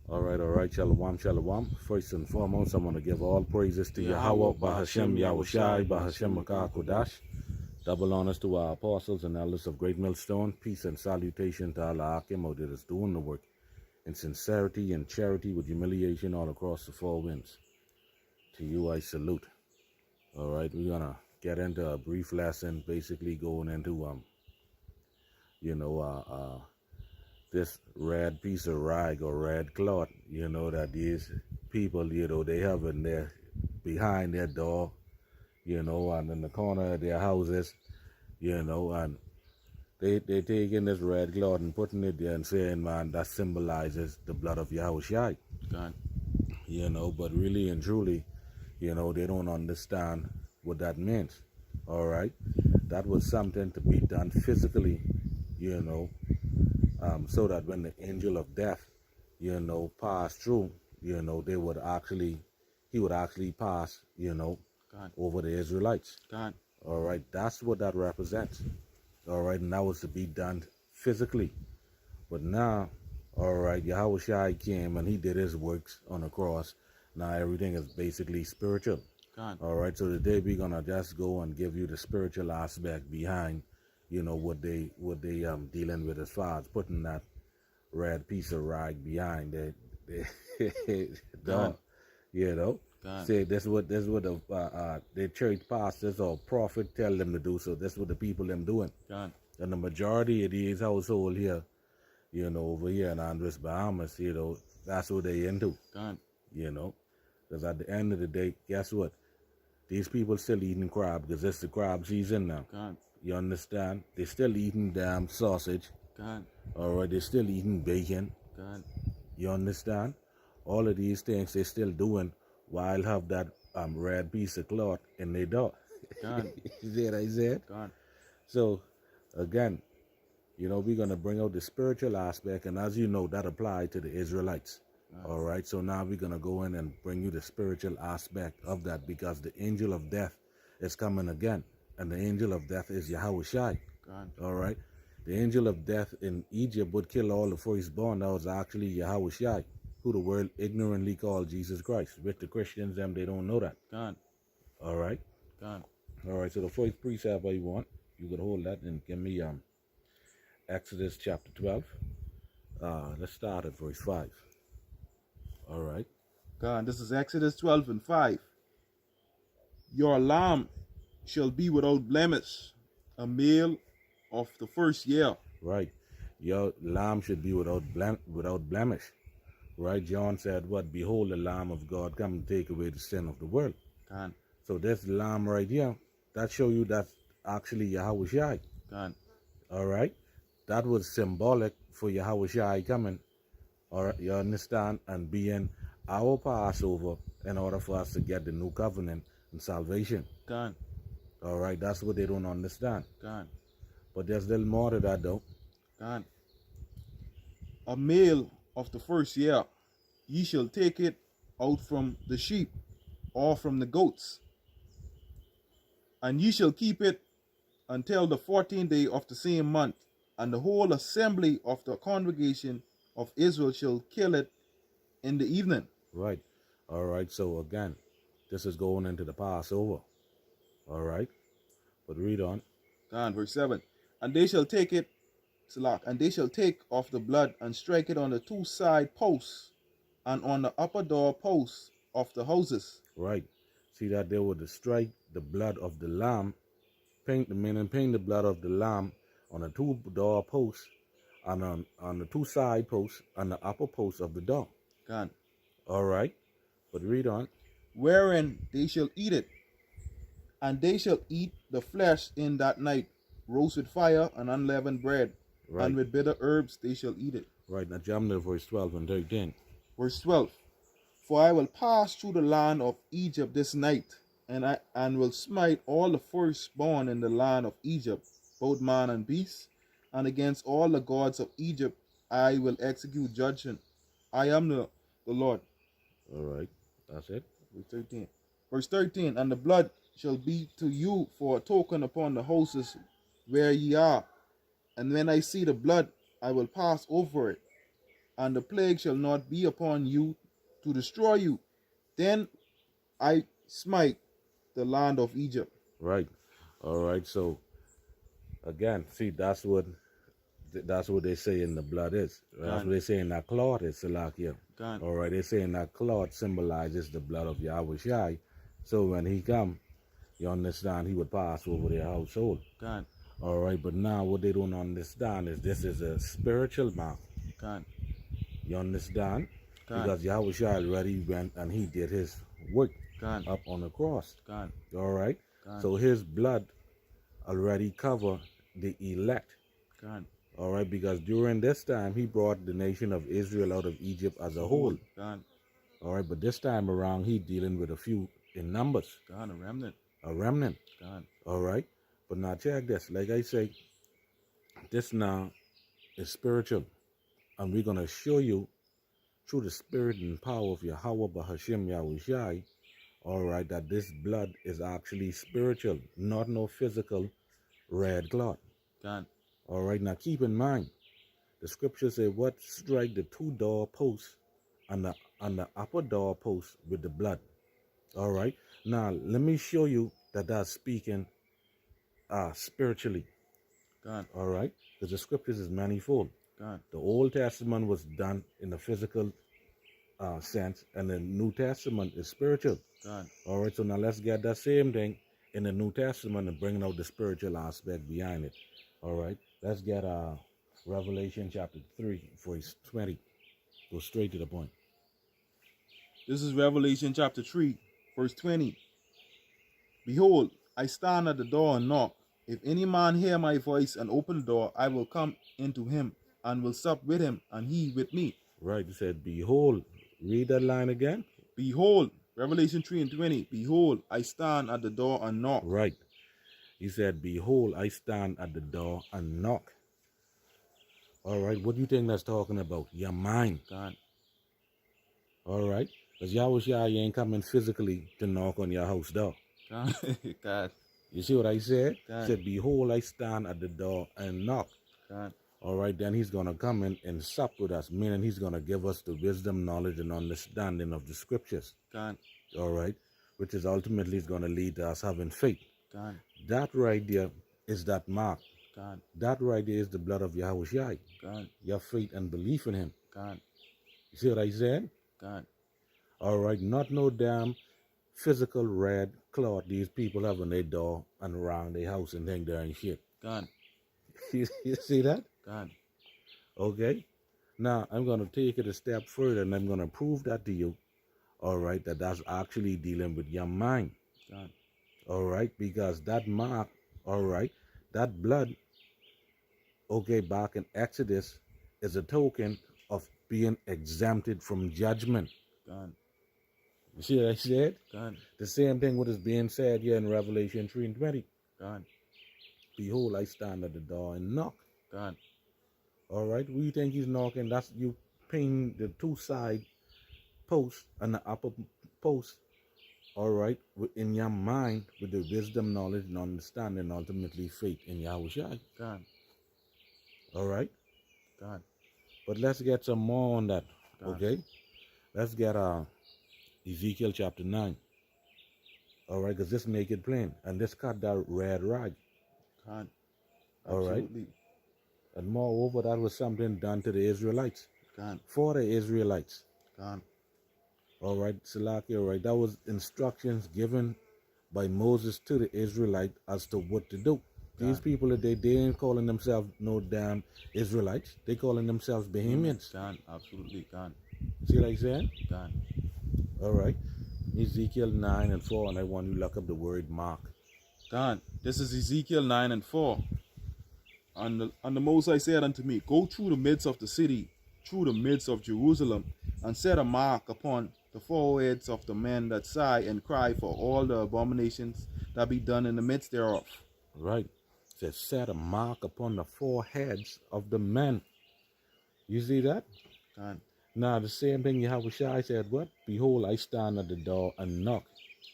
All right, shalom, shalom. First and foremost, I want to give all praises to Yahweh, Bahashem, Yahushai, Bahashem, Kodash. Double honors to our apostles and elders of Great Millstone. Peace and salutation to Allah Akim, that is doing the work in sincerity and charity with humiliation all across the four winds. To you I salute. All right, we're going to get into a brief lesson, basically going into, this red piece of rag or red cloth, that these people, they have in their, behind their door, and in the corner of their houses, and they taking this red cloth and putting it there and saying, man, that symbolizes the blood of Yahushai. God. But really and truly, they don't understand what that means. All right. That was something to be done physically, so that when the angel of death, passed through, he would actually pass, God. over the Israelites. God. All right. That's what that represents. All right. And that was to be done physically. But now, all right, Yahushua came and he did his works on the cross. Now everything is basically spiritual. God. All right. So today we're going to just go and give you the spiritual aspect behind, what they dealing with as far as putting that red piece of rag behind the God. God. Say this what the church pastors or prophet tell them to do. So that's what the people them doing. God. And the majority of these household here, over here in Andres, Bahamas, that's what they into. God. Because at the end of the day, guess what? These people still eating crab because it's the crab season now. God. You understand? They still eating damn sausage. God. All right, they still eating bacon. God. You understand? All of these things they still doing while have that red piece of cloth in their door. God. You see what I said? God. So, again, we're going to bring out the spiritual aspect, and as you know, that applied to the Israelites. God. All right, so now we're going to go in and bring you the spiritual aspect of that, because the angel of death is coming again, and the angel of death is Yahushai. God. All right, the angel of death in Egypt would kill all the firstborn. That was actually Yahushai, who the world ignorantly called Jesus Christ. With the Christians, they don't know that. God. All right. God. All right, so the first precept you want, you could hold that and give me Exodus chapter 12. Let's start at verse 5. All right. God. This is Exodus 12 and 5. Your lamb shall be without blemish, a male of the first year. Right. Your lamb should be without blemish. Right. John said, what? Behold, the Lamb of God come to take away the sin of the world. God. So this lamb right here, that show you that's actually Yahushai. God. All right. That was symbolic for Yahushai coming. All right, you understand? And being our Passover in order for us to get the new covenant and salvation. God. All right, that's what they don't understand. God. But there's a little more to that, though. God. A male of the first year, ye shall take it out from the sheep or from the goats, and ye shall keep it until the 14th day of the same month, and the whole assembly of the congregation of Israel shall kill it in the evening. Right. All right, so again, this is going into the Passover. All right. But read on. God, verse 7. And they shall take it, and they shall take of the blood and strike it on the two side posts and on the upper door posts of the houses. Right. See that they would strike the blood of the lamb, paint the blood of the lamb on the two door posts and on the two side posts and the upper posts of the door. God. All right. But read on. Wherein they shall eat it, and they shall eat the flesh in that night, roast with fire and unleavened bread, Right. and with bitter herbs they shall eat it. Right. Now jump to verse 12 and 13. Verse 12. For I will pass through the land of Egypt this night, and will smite all the firstborn in the land of Egypt, both man and beast, and against all the gods of Egypt I will execute judgment. I am the Lord. All right. That's it. Verse 13. Verse 13. And the blood shall be to you for a token upon the houses where ye are. And when I see the blood, I will pass over it. and the plague shall not be upon you to destroy you. Then I smite the land of Egypt. Right. All right. So again, see, that's what they say in the blood is. That's what they say in that cloth is Salakia. God. All right. They say in that cloth symbolizes the blood of Yahweh Shai. So when he come, you understand, he would pass over their household. God. All right. But now what they don't understand is this is a spiritual mark. God. You understand? God. Because Yahweh Shai already went and he did his work God. up on the cross. God. All right. God. So his blood already cover the elect. God. All right, because during this time he brought the nation of Israel out of Egypt as a whole. God. All right, but this time around he dealing with a few in numbers. God, a remnant. A remnant. God. All right, but now check this. Like I say, this now is spiritual, and we're gonna show you through the spirit and power of Yahweh Bahashim Yahushai. All right, that this blood is actually spiritual, not no physical red cloth. God. All right, now keep in mind, the scripture say, "What strike the two door posts and the upper door post with the blood." All right, now let me show you that that's speaking spiritually. God. All right, because the scriptures is manifold. God. The Old Testament was done in the physical sense, and the New Testament is spiritual. God. All right, so now let's get that same thing in the New Testament and bringing out the spiritual aspect behind it. All right, let's get Revelation chapter 3, verse 20. Go straight to the point. This is Revelation chapter 3, verse 20. Behold, I stand at the door and knock. If any man hear my voice and open the door, I will come into him and will sup with him and he with me. Right, it said, behold. Read that line again. Behold, Revelation 3 and 20. Behold, I stand at the door and knock. Right. He said, behold, I stand at the door and knock. All right, what do you think that's talking about? Your mind. God. All right, because Yahweh Shai ain't coming physically to knock on your house door. God. God. You see what I said? God. He said, behold, I stand at the door and knock. God. All right, then he's going to come in and sup with us, meaning he's going to give us the wisdom, knowledge, and understanding of the scriptures. God. All right, which is ultimately going to lead to us having faith. God. That right there is that mark. God. That right there is the blood of Yahweh Shai. God. Your faith and belief in him. God. You see what I said? God. All right, not no damn physical red cloth these people have on their door and around their house and think they're in shit. God. You see that? God. Okay. Now, I'm going to take it a step further and I'm going to prove that to you. All right, that's actually dealing with your mind. God. All right, because that mark, all right, that blood, okay, back in Exodus is a token of being exempted from judgment. God. You see what I said? God. The same thing what is being said here in Revelation 3 and 20. God. Behold, I stand at the door and knock. God. All right, what do you think he's knocking? That's you pin the two side posts and the upper post, all right, in your mind with the wisdom, knowledge, and understanding, ultimately faith in Yahweh Shai. God. All right? God. But let's get some more on that, God. okay? Let's get Ezekiel chapter 9. All right, because this make it plain. And this cut that red rag. God. All right? Absolutely. And moreover, that was something done to the Israelites. God. For the Israelites. God. All right, Salaki, all right. That was instructions given by Moses to the Israelite as to what to do. God. These people, they ain't calling themselves no damn Israelites. They calling themselves Bahamians. God. Absolutely. God. See what I'm saying? God. All right. Ezekiel 9 and 4, and I want you to look up the word mark. God. This is Ezekiel 9 and 4. And the Most High said unto me, go through the midst of the city, through the midst of Jerusalem, and set a mark upon the foreheads of the men that sigh and cry for all the abominations that be done in the midst thereof. Right. It says, set a mark upon the foreheads of the men. You see that? God. Now, the same thing Yahweh Shai said, what? Behold, I stand at the door and knock.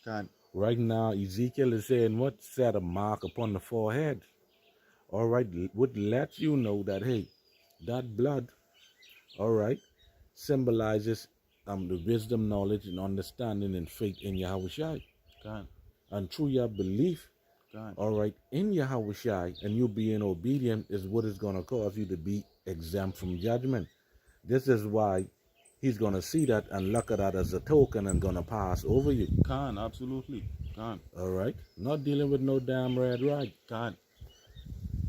God. Right now, Ezekiel is saying, what? Set a mark upon the forehead. All right, would let you know that, hey, that blood, all right, symbolizes the wisdom, knowledge, and understanding and faith in Yahweh Shai. God, And through your belief, God, all right, in Yahweh Shai, and you being obedient is what is going to cause you to be exempt from judgment. This is why he's going to see that and look at that as a token and going to pass over you. God, absolutely. God, All right? Not dealing with no damn red rag. God.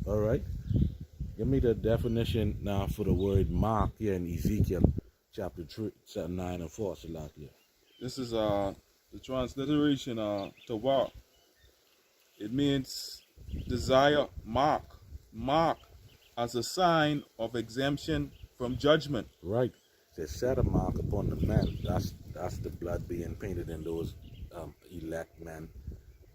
All right? Give me the definition now for the word mark here in Ezekiel chapter 3, 9 and 4. Salakia. This is the transliteration tawar. It means desire, mark, mark as a sign of exemption from judgment. Right. It says, set a mark upon the men. That's the blood being painted in those elect men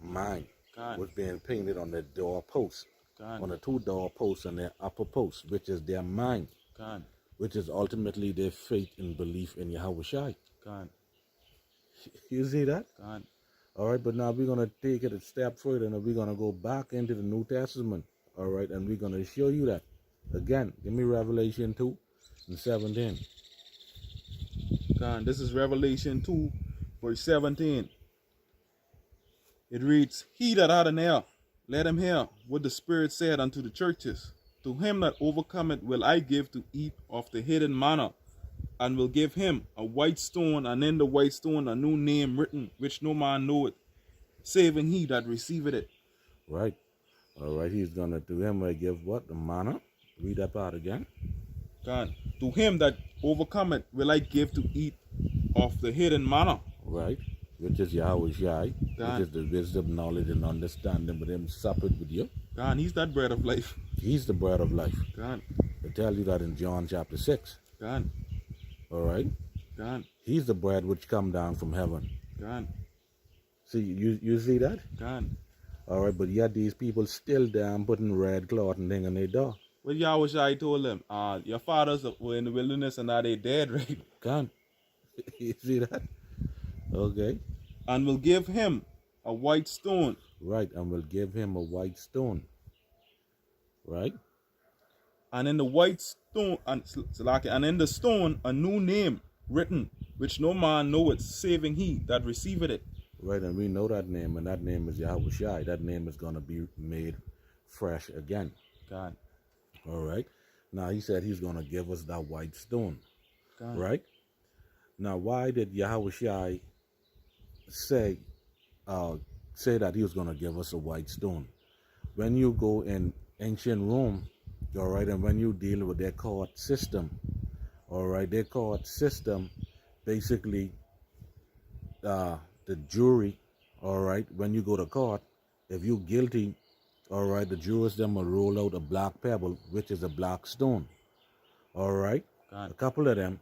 mind. God, Was being painted on the doorposts, God, on the two doorposts and their upper posts, which is their mind, God, which is ultimately their faith and belief in Yahweh Shai. God, You see that? God. All right, but now we're going to take it a step further and we're going to go back into the New Testament. All right, and we're going to show you that. Again, give me Revelation 2 and 17. God, this is Revelation 2, verse 17. It reads, He that had an ear, let him hear what the Spirit said unto the churches. To him that overcometh will I give to eat of the hidden manna, and will give him a white stone, and in the white stone a new name written, which no man knoweth, saving he that receiveth it. Right. All right, he's going to do him give what? The manna. Read that part again. God, to him that overcometh will I give to eat of the hidden manna. Right. Which is Yahweh Shai, God. which is the wisdom, knowledge, and understanding with him suppered with you. God, he's that bread of life. He's the bread of life. God, They tell you that in John chapter 6. God, All right. God, He's the bread which come down from heaven. God, See, you see that? God. All right, but yet these people still damn putting red cloth and thing on their door. Well, Yahweh Shai told them, your fathers were in the wilderness and now they dead, right? Can't. You see that? Okay. And will give him a white stone. Right, and will give him a white stone. Right? And in the white stone, and in the stone, a new name written, which no man knoweth, saving he that receiveth it. Right, and we know that name, and that name is Yahweh Shai. That name is going to be made fresh again. God. All right? Now, he said he's going to give us that white stone. God. Right? Now, why did Yahweh Shai say that he was going to give us a white stone? When you go in ancient Rome, all right, and when you deal with their court system, all right, their court system, basically, the jury, all right, when you go to court, if you're guilty, all right, the jurors then will roll out a black pebble, which is a black stone, all right, God. a couple of them,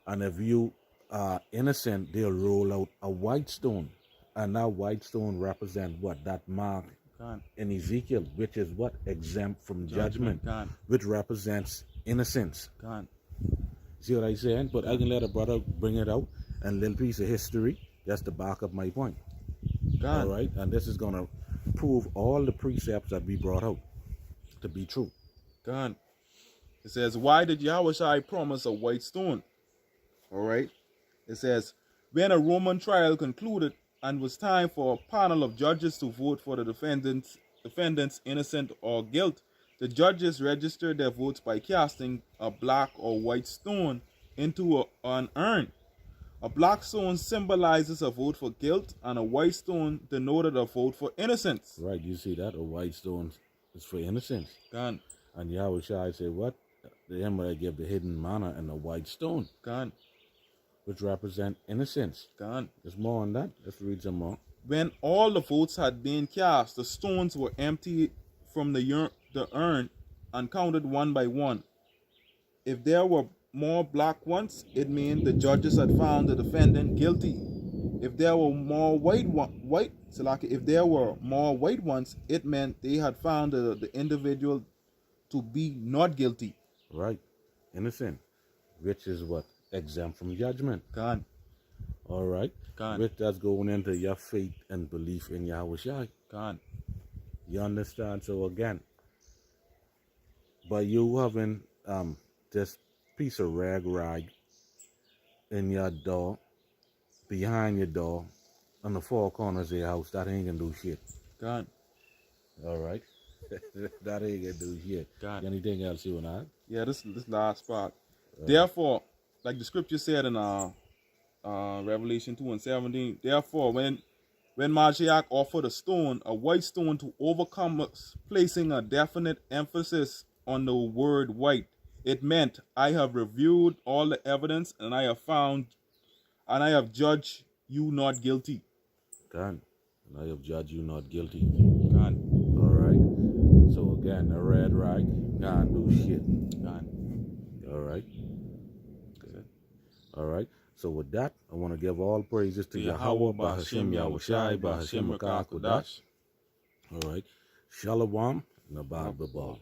and if you are innocent, they'll roll out a white stone, and that white stone represent what? That mark God. in Ezekiel, which is what? Exempt from judgment, God. which represents innocence. God. See what I'm saying? But I can let a brother bring it out, and a little piece of history, just to back up my point. God. All right? And this is going to prove all the precepts that we brought out to be true. God. It says, why did Yahweh Shai promise a white stone? All right. It says, when a Roman trial concluded and was time for a panel of judges to vote for the defendants innocent or guilt, the judges registered their votes by casting a black or white stone into an urn. A black stone symbolizes a vote for guilt, and a white stone denoted a vote for innocence. Right, you see that? A white stone is for innocence. God. And Yahweh Shai said, what? The him will I give the hidden manna and the white stone, God. which represent innocence. God. There's more on that. Let's read some more. When all the votes had been cast, the stones were emptied from the urn and counted one by one. If there were more black ones, it meant the judges had found the defendant guilty. If there were more white ones, it meant they had found the individual to be not guilty. Right. Innocent. Which is what? Exempt from judgment. God. All right. God. Which that's going into your faith and belief in Yahweh Shai. God. You understand? So again, by you having this piece of rag, in your door, behind your door, on the four corners of your house, that ain't gonna do shit. God. All right? That ain't gonna do shit. God. Anything else you want to add? Yeah, this last part. Therefore, like the scripture said in Revelation 2:17, therefore when Mashiach offered a stone, a white stone to overcome us, placing a definite emphasis on the word white, it meant, I have reviewed all the evidence and I have judged you not guilty. Done. And I have judged you not guilty. God. All right. So again, the red rag can't do shit. God. All right. Good. All right. So with that, I want to give all praises to Yahweh, Bahashem Yahushai, Bahashem Makakodash. All right. Shalom, Nabad Babal.